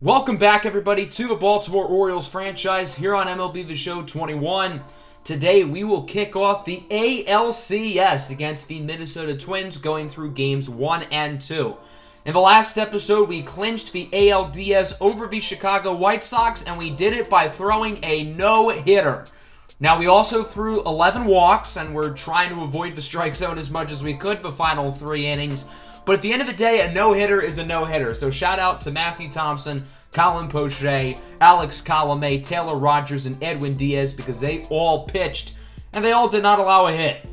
Welcome back, everybody, to the Baltimore Orioles franchise here on MLB The Show 21. Today, we will kick off the ALCS against the Minnesota Twins, going through games 1 and 2. In the last episode, we clinched the ALDS over the Chicago White Sox, and we did it by throwing a no-hitter. Now, we also threw 11 walks, and we're trying to avoid the strike zone as much as we could the final 3 innings. But at the end of the day, a no-hitter is a no-hitter. So shout out to Matthew Thompson, Colin Poche, Alex Colomé, Taylor Rogers, and Edwin Diaz, because they all pitched, and they all did not allow a hit.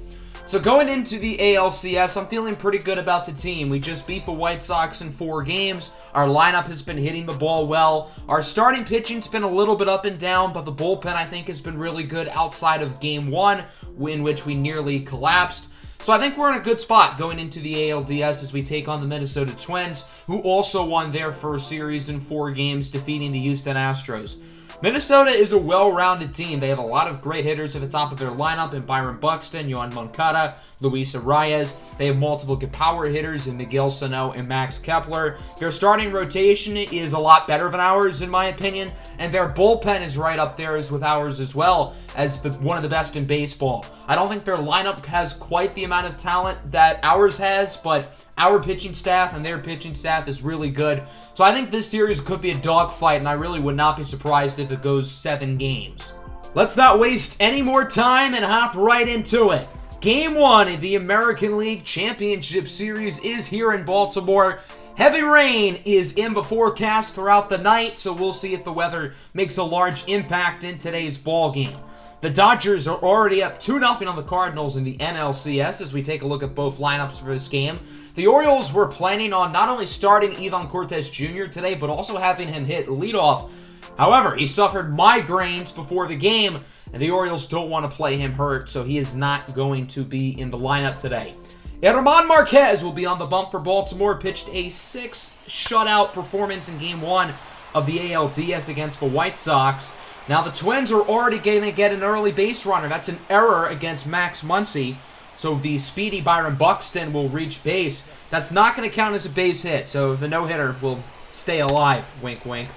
So going into the ALCS, I'm feeling pretty good about the team. We just beat the White Sox in 4 games. Our lineup has been hitting the ball well. Our starting pitching's been a little bit up and down, but the bullpen, I think, has been really good outside of Game 1, in which we nearly collapsed. So I think we're in a good spot going into the ALDS as we take on the Minnesota Twins, who also won their first series in 4 games, defeating the Houston Astros. Minnesota is a well-rounded team. They have a lot of great hitters at the top of their lineup in Byron Buxton, Yohan Moncada, Luis Arias. They have multiple good power hitters in Miguel Sano and Max Kepler. Their starting rotation is a lot better than ours, in my opinion, and their bullpen is right up there with ours as well, as one of the best in baseball. I don't think their lineup has quite the amount of talent that ours has, but our pitching staff and their pitching staff is really good. So I think this series could be a dogfight, and I really would not be surprised if it goes 7 games. Let's not waste any more time and hop right into it. Game 1 of the American League Championship Series is here in Baltimore. Heavy rain is in the forecast throughout the night, so we'll see if the weather makes a large impact in today's ball game. The Dodgers are already up 2-0 on the Cardinals in the NLCS as we take a look at both lineups for this game. The Orioles were planning on not only starting Ivan Cortes Jr. today, but also having him hit leadoff. However, he suffered migraines before the game, and the Orioles don't want to play him hurt, so he is not going to be in the lineup today. German Marquez will be on the bump for Baltimore, pitched a 6 shutout performance in Game 1 of the ALDS against the White Sox. Now, the Twins are already going to get an early base runner. That's an error against Max Muncy. So the speedy Byron Buxton will reach base. That's not going to count as a base hit, so the no-hitter will stay alive. Wink, wink.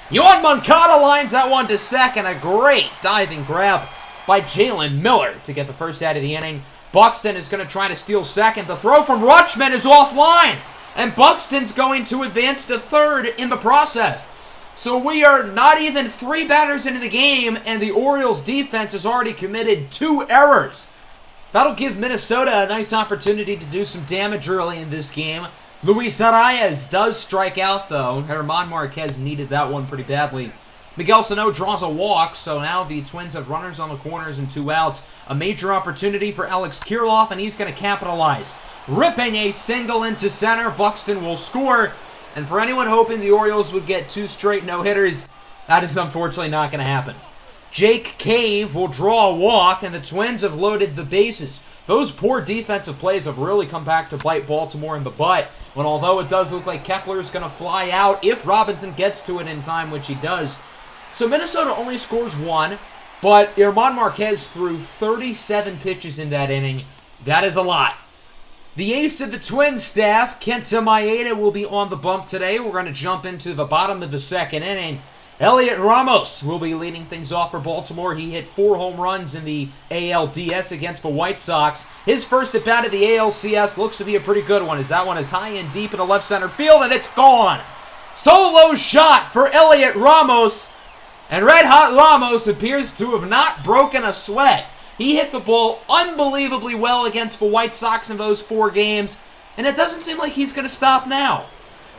Yohan Moncada lines that one to second. A great diving grab by Jalen Miller to get the first out of the inning. Buxton is going to try to steal second. The throw from Rutschman is offline, and Buxton's going to advance to third in the process. So we are not even 3 batters into the game, and the Orioles defense has already committed 2 errors. That'll give Minnesota a nice opportunity to do some damage early in this game. Luis Arias does strike out, though. German Marquez needed that one pretty badly. Miguel Sano draws a walk, so now the Twins have runners on the corners and 2 outs. A major opportunity for Alex Kirilloff, and he's going to capitalize. Ripping a single into center, Buxton will score. And for anyone hoping the Orioles would get 2 straight no-hitters, that is unfortunately not going to happen. Jake Cave will draw a walk, and the Twins have loaded the bases. Those poor defensive plays have really come back to bite Baltimore in the butt, when although it does look like Kepler is going to fly out if Robinson gets to it in time, which he does. So Minnesota only scores 1, but German Marquez threw 37 pitches in that inning. That is a lot. The ace of the Twins staff, Kenta Maeda, will be on the bump today. We're going to jump into the bottom of the second inning. Elliot Ramos will be leading things off for Baltimore. He hit 4 home runs in the ALDS against the White Sox. His first at-bat of the ALCS looks to be a pretty good one, as that one is high and deep in the left center field, and it's gone. Solo shot for Elliot Ramos, and Red Hot Ramos appears to have not broken a sweat. He hit the ball unbelievably well against the White Sox in those 4 games, and it doesn't seem like he's going to stop now.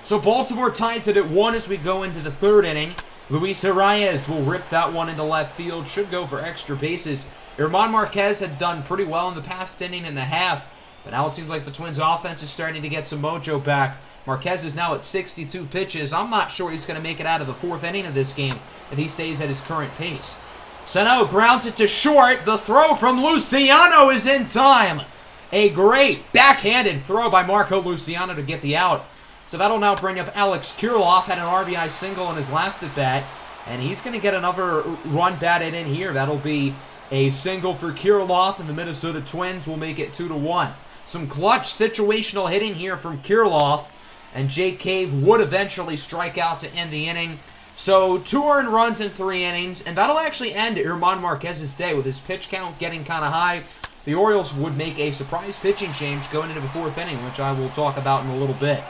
So Baltimore ties it at 1 as we go into the 3rd inning. Luis Arias will rip that one into left field, should go for extra bases. German Marquez had done pretty well in the past inning and a half, but now it seems like the Twins' offense is starting to get some mojo back. Marquez is now at 62 pitches. I'm not sure he's going to make it out of the 4th inning of this game if he stays at his current pace. Sano grounds it to short. The throw from Luciano is in time. A great backhanded throw by Marco Luciano to get the out. So that'll now bring up Alex Kirilloff. Had an RBI single in his last at-bat, and he's going to get another run batted in here. That'll be a single for Kirilloff, and the Minnesota Twins will make it 2-1. Some clutch situational hitting here from Kirilloff. and Jake Cave would eventually strike out to end the inning. So 2 earned runs in 3 innings, and that'll actually end German Marquez's day with his pitch count getting kind of high. The Orioles would make a surprise pitching change going into the 4th inning, which I will talk about in a little bit.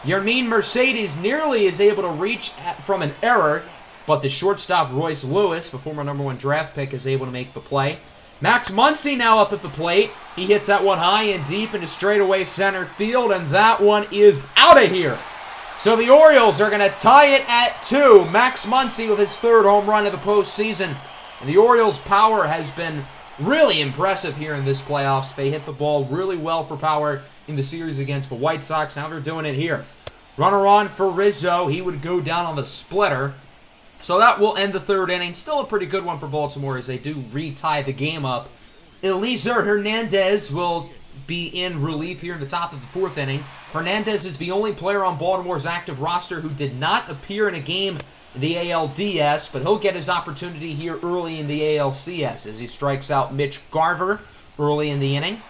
Yermin Mercedes nearly is able to reach from an error, but the shortstop Royce Lewis, the former #1 draft pick, is able to make the play. Max Muncy now up at the plate. He hits that one high and deep into straightaway center field, and that one is out of here. So the Orioles are going to tie it at 2. Max Muncy with his 3rd home run of the postseason. And the Orioles' power has been really impressive here in this playoffs. They hit the ball really well for power in the series against the White Sox. Now they're doing it here. Runner on for Rizzo. He would go down on the splitter. So that will end the 3rd inning. Still a pretty good one for Baltimore as they do retie the game up. Eliezer Hernandez will be in relief here in the top of the 4th inning. Hernandez is the only player on Baltimore's active roster who did not appear in a game in the ALDS, but he'll get his opportunity here early in the ALCS as he strikes out Mitch Garver early in the inning.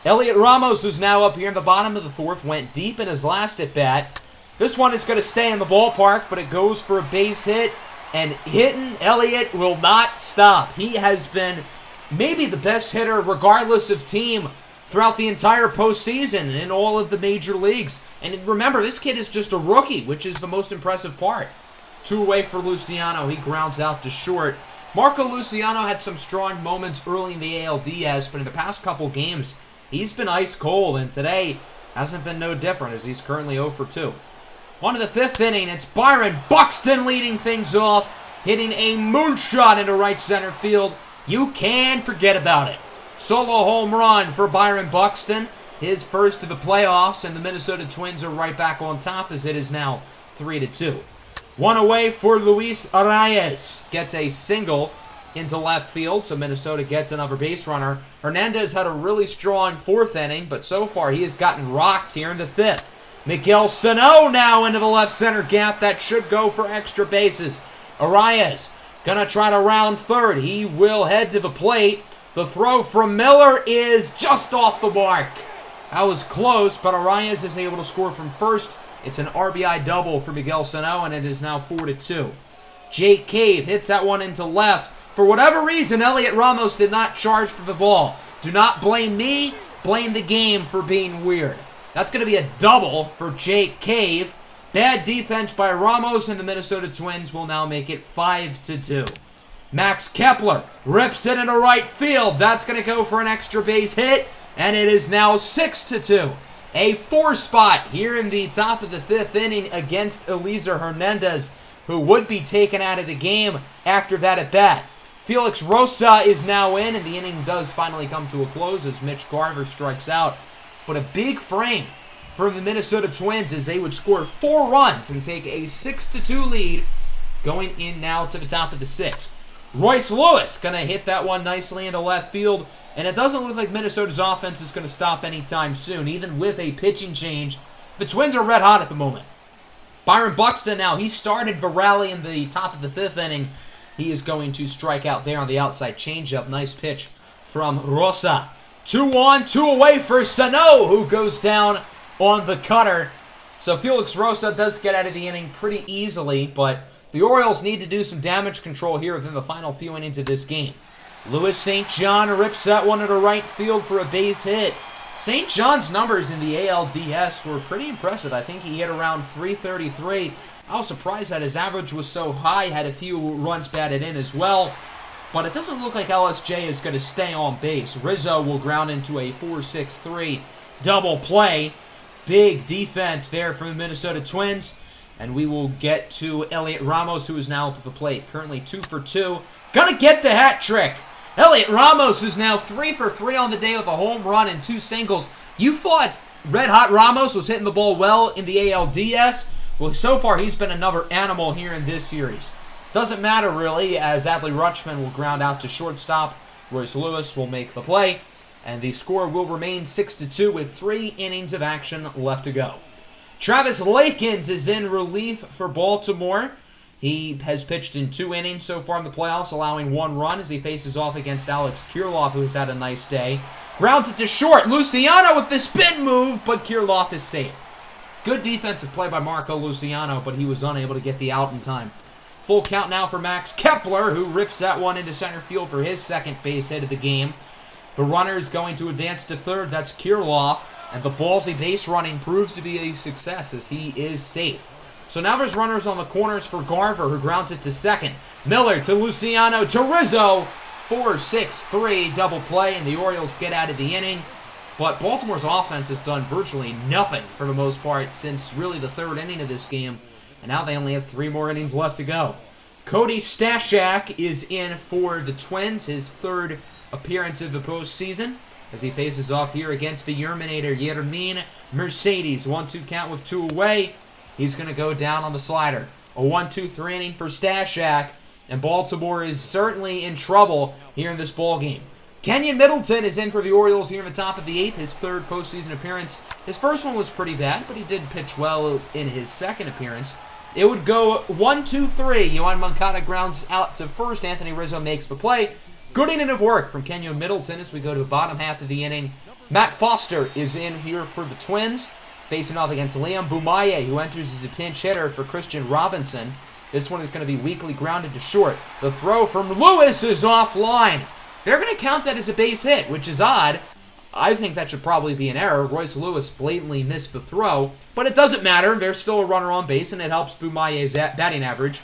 Elliot Ramos is now up here in the bottom of the 4th, went deep in his last at-bat. This one is going to stay in the ballpark, but it goes for a base hit, and hitting Elliot will not stop. He has been maybe the best hitter, regardless of team, throughout the entire postseason in all of the major leagues. And remember, this kid is just a rookie, which is the most impressive part. 2 away for Luciano. He grounds out to short. Marco Luciano had some strong moments early in the ALDS, but in the past couple games, he's been ice cold, and today hasn't been no different as he's currently 0 for 2. On to the 5th inning, it's Byron Buxton leading things off, hitting a moonshot into right center field. You can forget about it. Solo home run for Byron Buxton, his first of the playoffs, and the Minnesota Twins are right back on top as it is now 3-2. 1 away for Luis Arias. Gets a single into left field, so Minnesota gets another base runner. Hernandez had a really strong 4th inning, but so far he has gotten rocked here in the 5th. Miguel Sano now into the left center gap. That should go for extra bases. Arias gonna try to round 3rd. He will head to the plate. The throw from Miller is just off the mark. That was close, but Arias is able to score from 1st. It's an RBI double for Miguel Sano, and it is now 4-2. Jake Cave hits that one into left. For whatever reason, Elliot Ramos did not charge for the ball. Do not blame me, blame the game for being weird. That's going to be a double for Jake Cave. Bad defense by Ramos, and the Minnesota Twins will now make it 5-2. Max Kepler rips it into right field. That's going to go for an extra base hit, and it is now 6-2. A 4 spot here in the top of the 5th inning against Eliezer Hernandez, who would be taken out of the game after that at bat. Felix Rosa is now in, and the inning does finally come to a close as Mitch Garver strikes out. But a big frame for the Minnesota Twins as they would score 4 runs and take a 6-2 lead going in now to the top of the 6th. Royce Lewis going to hit that one nicely into left field, and it doesn't look like Minnesota's offense is going to stop anytime soon, even with a pitching change. The Twins are red hot at the moment. Byron Buxton now, he started the rally in the top of the 5th inning. He is going to strike out there on the outside changeup. Nice pitch from Rosa. 2 on, 2 away for Sano, who goes down on the cutter. So Felix Rosa does get out of the inning pretty easily, but the Orioles need to do some damage control here within the final few innings of this game. Louis St. John rips that one into right field for a base hit. St. John's numbers in the ALDS were pretty impressive. I think he hit around .333. I was surprised that his average was so high, had a few runs batted in as well. But it doesn't look like LSJ is going to stay on base. Rizzo will ground into a 4-6-3 double play. Big defense there from the Minnesota Twins. And we will get to Elliot Ramos, who is now up at the plate. Currently 2 for 2. Gonna get the hat trick. Elliot Ramos is now 3 for 3 on the day with a home run and 2 singles. You thought Red Hot Ramos was hitting the ball well in the ALDS? Well, so far he's been another animal here in this series. Doesn't matter really, as Adley Rutschman will ground out to shortstop. Royce Lewis will make the play. And the score will remain 6-2 with 3 innings of action left to go. Travis Lakins is in relief for Baltimore. He has pitched in 2 innings so far in the playoffs, allowing 1 run as he faces off against Alex Kirilloff, who's had a nice day. Grounds it to short. Luciano with the spin move, but Kirilloff is safe. Good defensive play by Marco Luciano, but he was unable to get the out in time. Full count now for Max Kepler, who rips that one into center field for his second base hit of the game. The runner is going to advance to third. That's Kirilloff. And the ballsy base running proves to be a success as he is safe. So now there's runners on the corners for Garver, who grounds it to second. Miller to Luciano to Rizzo. 4-6-3 double play, and the Orioles get out of the inning. But Baltimore's offense has done virtually nothing for the most part since really the third inning of this game. And now they only have 3 more innings left to go. Cody Stashak is in for the Twins, his third appearance of the postseason, as he faces off here against the Yerminator, Yermin Mercedes. 1-2 count with 2 away. He's going to go down on the slider. A 1-2-3 inning for Stashak, and Baltimore is certainly in trouble here in this ball game. Kenyon Middleton is in for the Orioles here in the top of the 8th, his third postseason appearance. His first one was pretty bad, but he did pitch well in his second appearance. It would go 1-2-3. Yohan Moncada grounds out to first. Anthony Rizzo makes the play. Good inning of work from Kenyon Middleton as we go to the bottom half of the inning. Matt Foster is in here for the Twins, facing off against Liam Bumaye, who enters as a pinch hitter for Christian Robinson. This one is going to be weakly grounded to short. The throw from Lewis is offline. They're going to count that as a base hit, which is odd. I think that should probably be an error. Royce Lewis blatantly missed the throw, but it doesn't matter. There's still a runner on base, and it helps Bumaye's batting average.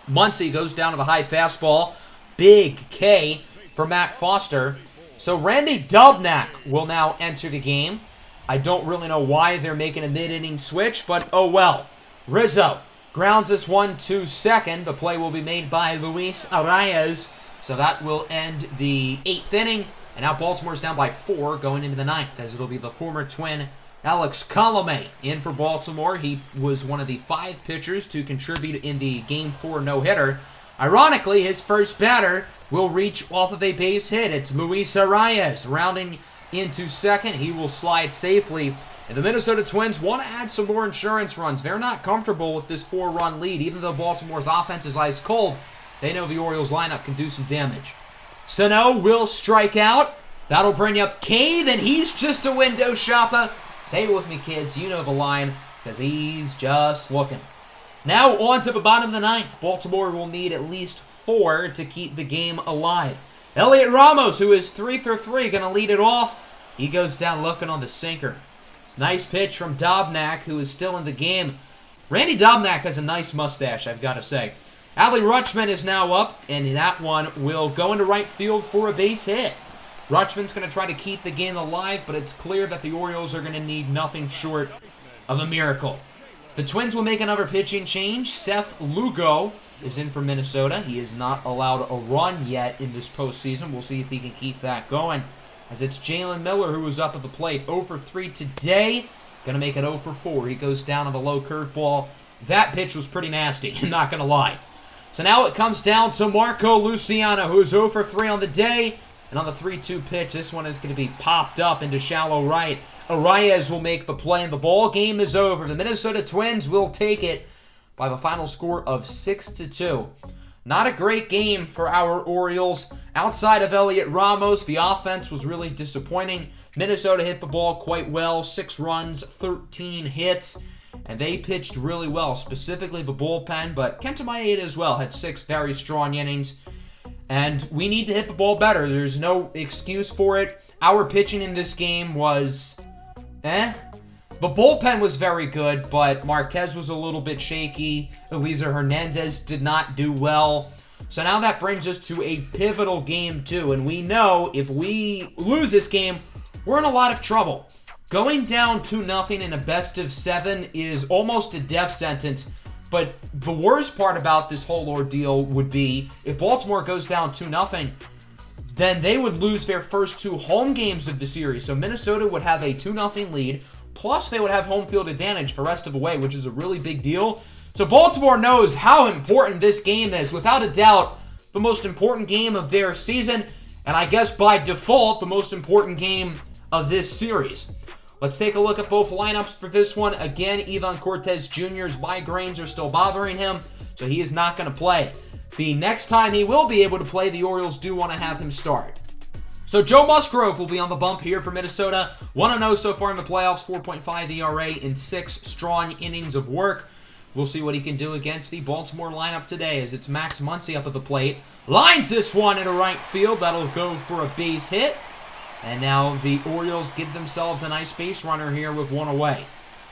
Muncy goes down to the high fastball. Big K for Matt Foster. So Randy Dubnak will now enter the game. I don't really know why they're making a mid-inning switch, but oh well. Rizzo grounds this one to second. The play will be made by Luis Arias. So that will end the 8th inning. And now Baltimore's down by 4 going into the 9th, as it'll be the former Twin Alex Colomé in for Baltimore. He was one of the 5 pitchers to contribute in the Game 4 no-hitter. Ironically, his first batter will reach off of a base hit. It's Luis Arias rounding into second. He will slide safely. And the Minnesota Twins want to add some more insurance runs. They're not comfortable with this 4-run lead. Even though Baltimore's offense is ice cold, they know the Orioles lineup can do some damage. Sano will strike out. That'll bring up Cade, and he's just a window shopper. Say it with me, kids. You know the line, because he's just looking. Now on to the bottom of the 9th. Baltimore will need at least 4 to keep the game alive. Elliot Ramos, who is 3 for 3, going to lead it off. He goes down looking on the sinker. Nice pitch from Dobnak, who is still in the game. Randy Dobnak has a nice mustache, I've got to say. Adley Rutschman is now up, and that one will go into right field for a base hit. Rutschman's going to try to keep the game alive, but it's clear that the Orioles are going to need nothing short of a miracle. The Twins will make another pitching change. Seth Lugo is in for Minnesota. He is not allowed a run yet in this postseason. We'll see if he can keep that going, as it's Jalen Miller who is up at the plate. 0 for 3 today. Going to make it 0 for 4. He goes down on the low curveball. That pitch was pretty nasty, I'm not going to lie. So now it comes down to Marco Luciano, who is 0 for 3 on the day. And on the 3-2 pitch, this one is going to be popped up into shallow right. Arias will make the play, and the ball game is over. The Minnesota Twins will take it by the final score of 6-2. Not a great game for our Orioles. Outside of Elliot Ramos, the offense was really disappointing. Minnesota hit the ball quite well. 6 runs, 13 hits. And they pitched really well, specifically the bullpen. But Kenta Maeda as well had 6 very strong innings. And we need to hit the ball better. There's no excuse for it. Our pitching in this game was The bullpen was very good, but Marquez was a little bit shaky. Eliezer Hernandez did not do well. So now that brings us to a pivotal game 2. And we know if we lose this game, we're in a lot of trouble. Going down 2-0 in a best-of-7 is almost a death sentence. But the worst part about this whole ordeal would be if Baltimore goes down 2-0, then they would lose their first 2 home games of the series. So Minnesota would have a 2-0 lead, plus they would have home field advantage for rest of the way, which is a really big deal. So Baltimore knows how important this game is. Without a doubt, the most important game of their season, and I guess by default, the most important game of this series. Let's take a look at both lineups for this one. Again, Ivan Cortez Jr.'s migraines are still bothering him, so he is not going to play. The next time he will be able to play, the Orioles do want to have him start. So Joe Musgrove will be on the bump here for Minnesota. 1-0 so far in the playoffs, 4.5 ERA in 6 strong innings of work. We'll see what he can do against the Baltimore lineup today as it's Max Muncy up at the plate. Lines this one into right field. That'll go for a base hit. And now the Orioles give themselves a nice base runner here with 1 away.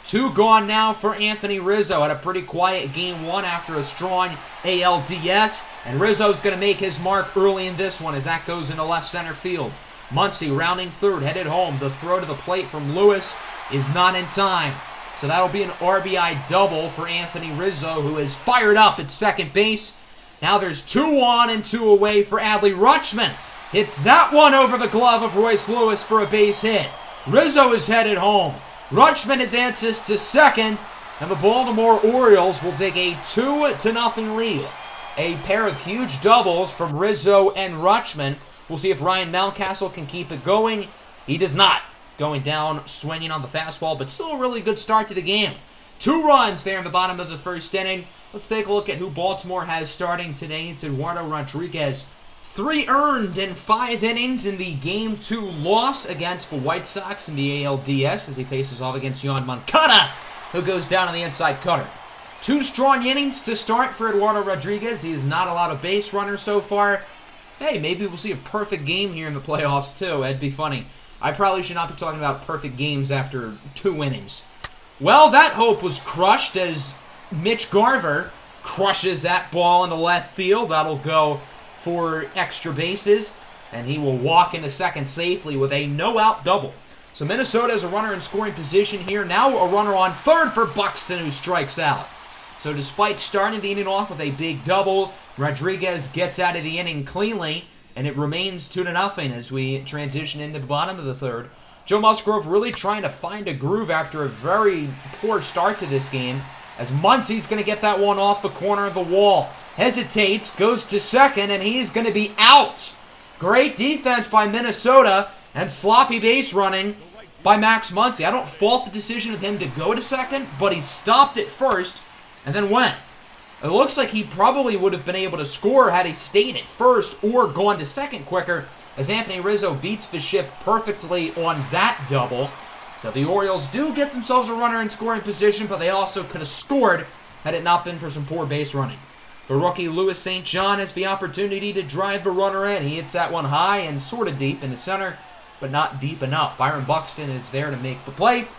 2 gone now for Anthony Rizzo. Had a pretty quiet game 1 after a strong ALDS. And Rizzo's going to make his mark early in this one as that goes into left center field. Muncy rounding third, headed home. The throw to the plate from Lewis is not in time. So that'll be an RBI double for Anthony Rizzo, who is fired up at second base. Now there's 2 on and 2 away for Adley Rutschman. Hits that one over the glove of Royce Lewis for a base hit. Rizzo is headed home. Rutschman advances to second, and the Baltimore Orioles will take a 2-0 lead. A pair of huge doubles from Rizzo and Rutschman. We'll see if Ryan Mountcastle can keep it going. He does not. Going down, swinging on the fastball, but still a really good start to the game. 2 runs there in the bottom of the first inning. Let's take a look at who Baltimore has starting today. It's Eduardo Rodriguez. 3 earned in 5 innings in the Game 2 loss against the White Sox in the ALDS as he faces off against Yoan Moncada, who goes down on the inside cutter. 2 strong innings to start for Eduardo Rodriguez. He has not allowed a base runner so far. Hey, maybe we'll see a perfect game here in the playoffs too. That'd be funny. I probably should not be talking about perfect games after 2 innings. Well, that hope was crushed as Mitch Garver crushes that ball into left field. That'll go for extra bases, and he will walk into second safely with a no-out double. So Minnesota has a runner in scoring position here. Now a runner on third for Buxton, who strikes out. So despite starting the inning off with a big double, Rodriguez gets out of the inning cleanly, and it remains 2-0 as we transition into the bottom of the third. Joe Musgrove really trying to find a groove after a very poor start to this game, as Muncy's going to get that one off the corner of the wall. Hesitates, goes to second, and he's going to be out. Great defense by Minnesota, and sloppy base running by Max Muncy. I don't fault the decision of him to go to second, but he stopped at first and then went. It looks like he probably would have been able to score had he stayed at first or gone to second quicker, as Anthony Rizzo beats the shift perfectly on that double. So the Orioles do get themselves a runner in scoring position, but they also could have scored had it not been for some poor base running. The rookie Louis St. John has the opportunity to drive the runner in. He hits that one high and sort of deep in the center, but not deep enough. Byron Buxton is there to make the play,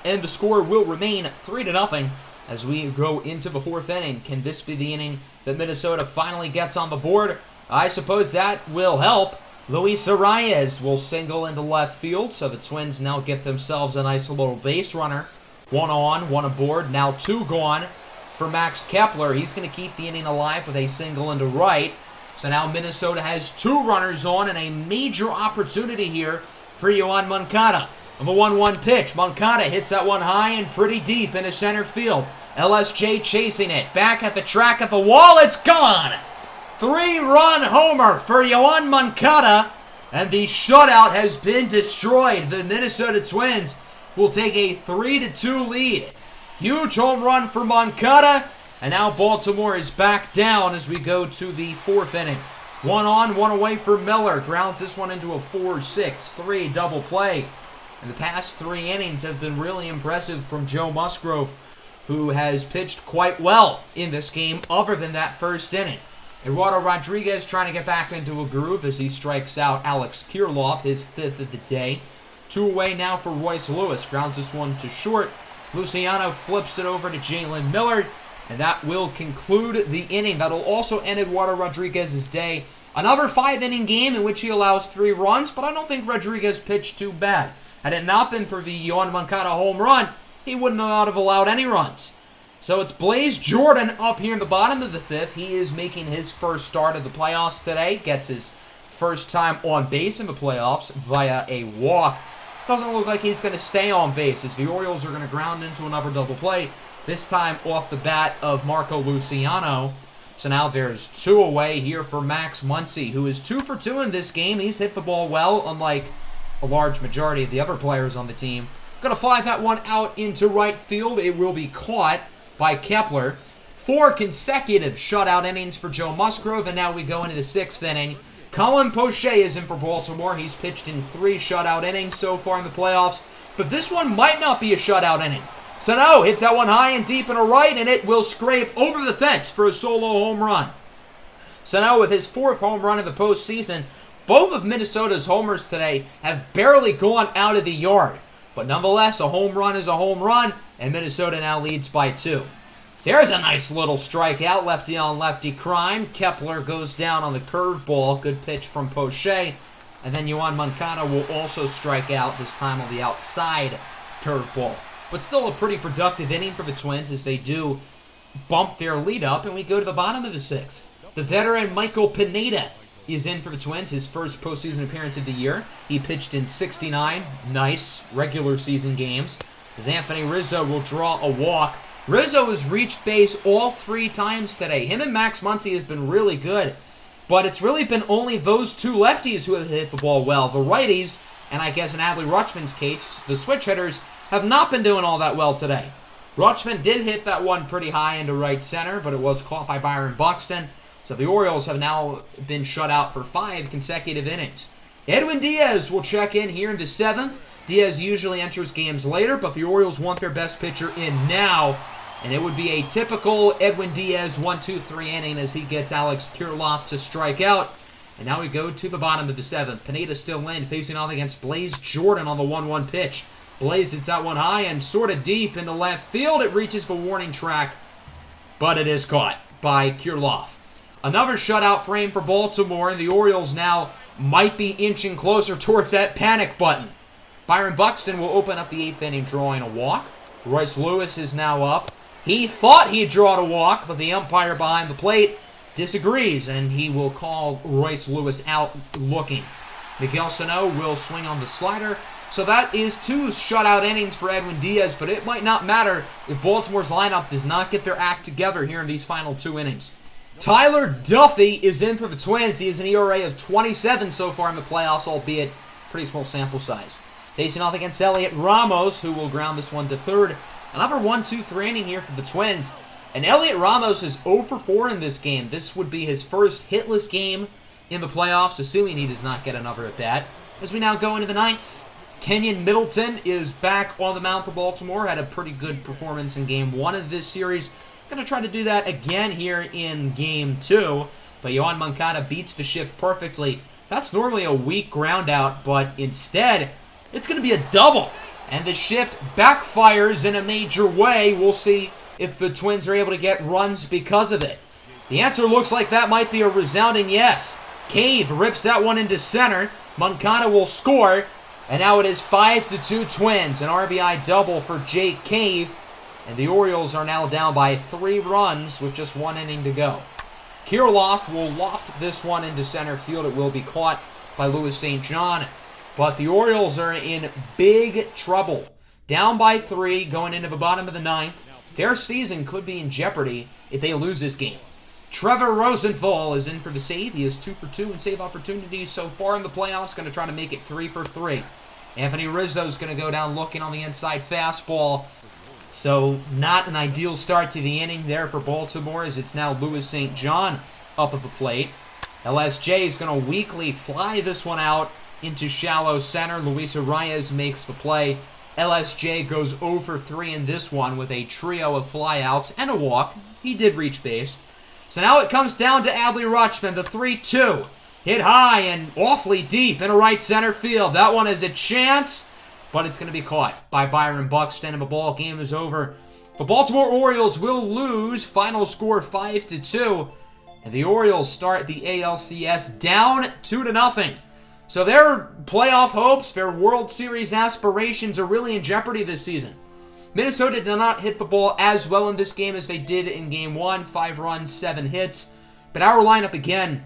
and the score will remain 3-0 as we go into the 4th inning. Can this be the inning that Minnesota finally gets on the board? I suppose that will help. Luis Arias will single into left field, so the Twins now get themselves a nice little base runner. 1 on, 1 aboard, now 2 gone for Max Kepler. He's going to keep the inning alive with a single into right. So now Minnesota has 2 runners on and a major opportunity here for Yoan Moncada. Of a 1-1 pitch, Moncada hits that one high and pretty deep into center field. LSJ chasing it. Back at the track at the wall. It's gone! 3-run homer for Yoan Moncada. And the shutout has been destroyed. The Minnesota Twins will take a 3-2 lead. Huge home run for Moncada. And now Baltimore is back down as we go to the 4th inning. 1 on, 1 away for Miller. Grounds this one into a 4-6-3 double play. And the past 3 innings have been really impressive from Joe Musgrove, who has pitched quite well in this game other than that first inning. Eduardo Rodriguez trying to get back into a groove as he strikes out Alex Kirilloff, his 5th of the day. 2 away now for Royce Lewis. Grounds this one to short. Luciano flips it over to Jalen Miller, and that will conclude the inning. That'll also end Eduardo Rodriguez's day. Another 5-inning game in which he allows 3 runs, but I don't think Rodriguez pitched too bad. Had it not been for the Yoan Moncada home run, he would not have allowed any runs. So it's Blaze Jordan up here in the bottom of the 5th. He is making his first start of the playoffs today. Gets his first time on base in the playoffs via a walk. Doesn't look like he's going to stay on base as the Orioles are going to ground into another double play. This time off the bat of Marco Luciano. So now there's 2 away here for Max Muncy, who is 2 for 2 in this game. He's hit the ball well, unlike a large majority of the other players on the team. Going to fly that one out into right field. It will be caught by Kepler. 4 consecutive shutout innings for Joe Musgrove, and now we go into the 6th inning. Colin Poche is in for Baltimore. He's pitched in 3 shutout innings so far in the playoffs, but this one might not be a shutout inning. Sano hits that one high and deep and a right, and it will scrape over the fence for a solo home run. Sano with his 4th home run of the postseason. Both of Minnesota's homers today have barely gone out of the yard. But nonetheless, a home run is a home run, and Minnesota now leads by 2. There's a nice little strikeout, lefty on lefty crime. Kepler goes down on the curveball. Good pitch from Poche. And then Yoan Moncada will also strike out, this time on the outside curveball. But still a pretty productive inning for the Twins as they do bump their lead up, and we go to the bottom of the 6th. The veteran Michael Pineda is in for the Twins, his first postseason appearance of the year. He pitched in 69 nice regular season games, as Anthony Rizzo will draw a walk. Rizzo has reached base all 3 times today. Him and Max Muncy have been really good, but it's really been only those 2 lefties who have hit the ball well. The righties, and I guess in Adley Rutschman's case, the switch hitters, have not been doing all that well today. Rutschman did hit that one pretty high into right center, but it was caught by Byron Buxton. So the Orioles have now been shut out for 5 consecutive innings. Edwin Diaz will check in here in the 7th. Diaz usually enters games later, but the Orioles want their best pitcher in now. And it would be a typical Edwin Diaz 1-2-3 inning as he gets Alex Kirilloff to strike out. And now we go to the bottom of the 7th. Pineda still in, facing off against Blaze Jordan on the 1-1 pitch. Blaze hits that one high and sort of deep into left field. It reaches the warning track, but it is caught by Kirilloff. Another shutout frame for Baltimore, and the Orioles now might be inching closer towards that panic button. Byron Buxton will open up the 8th inning drawing a walk. Royce Lewis is now up. He thought he'd drawn a walk, but the umpire behind the plate disagrees, and he will call Royce Lewis out looking. Miguel Sano will swing on the slider. So that is 2 shutout innings for Edwin Diaz, but it might not matter if Baltimore's lineup does not get their act together here in these final 2 innings. Tyler Duffy is in for the Twins. He has an ERA of 27 so far in the playoffs, albeit pretty small sample size. Facing off against Elliot Ramos, who will ground this one to third. Another 1-2-3 inning here for the Twins. And Elliot Ramos is 0 for 4 in this game. This would be his first hitless game in the playoffs, assuming he does not get another at bat. As we now go into the 9th. Kenyon Middleton is back on the mound for Baltimore. Had a pretty good performance in Game 1 of this series. Going to try to do that again here in Game 2. But Yoan Moncada beats the shift perfectly. That's normally a weak ground out, but instead, it's going to be a double. And the shift backfires in a major way. We'll see if the Twins are able to get runs because of it. The answer looks like that might be a resounding yes. Cave rips that one into center. Moncada will score. And now it is 5-2 Twins. An RBI double for Jake Cave. And the Orioles are now down by 3 runs with just 1 inning to go. Kirilloff will loft this one into center field. It will be caught by Louis St. John. But the Orioles are in big trouble. Down by 3 going into the bottom of the 9th. Their season could be in jeopardy if they lose this game. Trevor Rosenthal is in for the save. He is 2 for 2 in save opportunities so far in the playoffs. Going to try to make it 3 for 3. Anthony Rizzo is going to go down looking on the inside fastball. So not an ideal start to the inning there for Baltimore as it's now Louis St. John up at the plate. LSJ is going to weakly fly this one out into shallow center. Luis Arias makes the play. LSJ goes 0 for 3 in this one with a trio of flyouts and a walk. He did reach base. So now it comes down to Adley Rutschman, the 3-2. Hit high and awfully deep into right center field. That one is a chance, but it's going to be caught by Byron Buxton, and the ball game is over. The Baltimore Orioles will lose. Final score 5-2. And the Orioles start the ALCS down 2-0. So their playoff hopes, their World Series aspirations are really in jeopardy this season. Minnesota did not hit the ball as well in this game as they did in Game 1. 5 runs, 7 hits. But our lineup, again,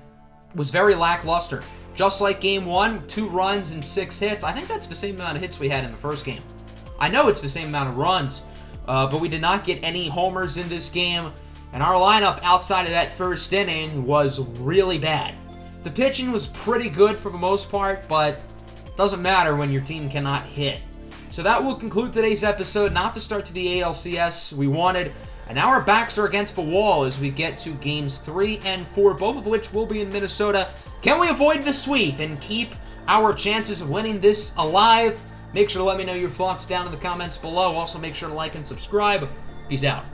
was very lackluster. Just like Game 1, 2 runs and 6 hits. I think that's the same amount of hits we had in the first game. I know it's the same amount of runs, but we did not get any homers in this game. And our lineup outside of that first inning was really bad. The pitching was pretty good for the most part, but it doesn't matter when your team cannot hit. So that will conclude today's episode. Not the start to the ALCS we wanted. And now our backs are against the wall as we get to games 3 and 4, both of which will be in Minnesota. Can we avoid the sweep and keep our chances of winning this alive? Make sure to let me know your thoughts down in the comments below. Also, make sure to like and subscribe. Peace out.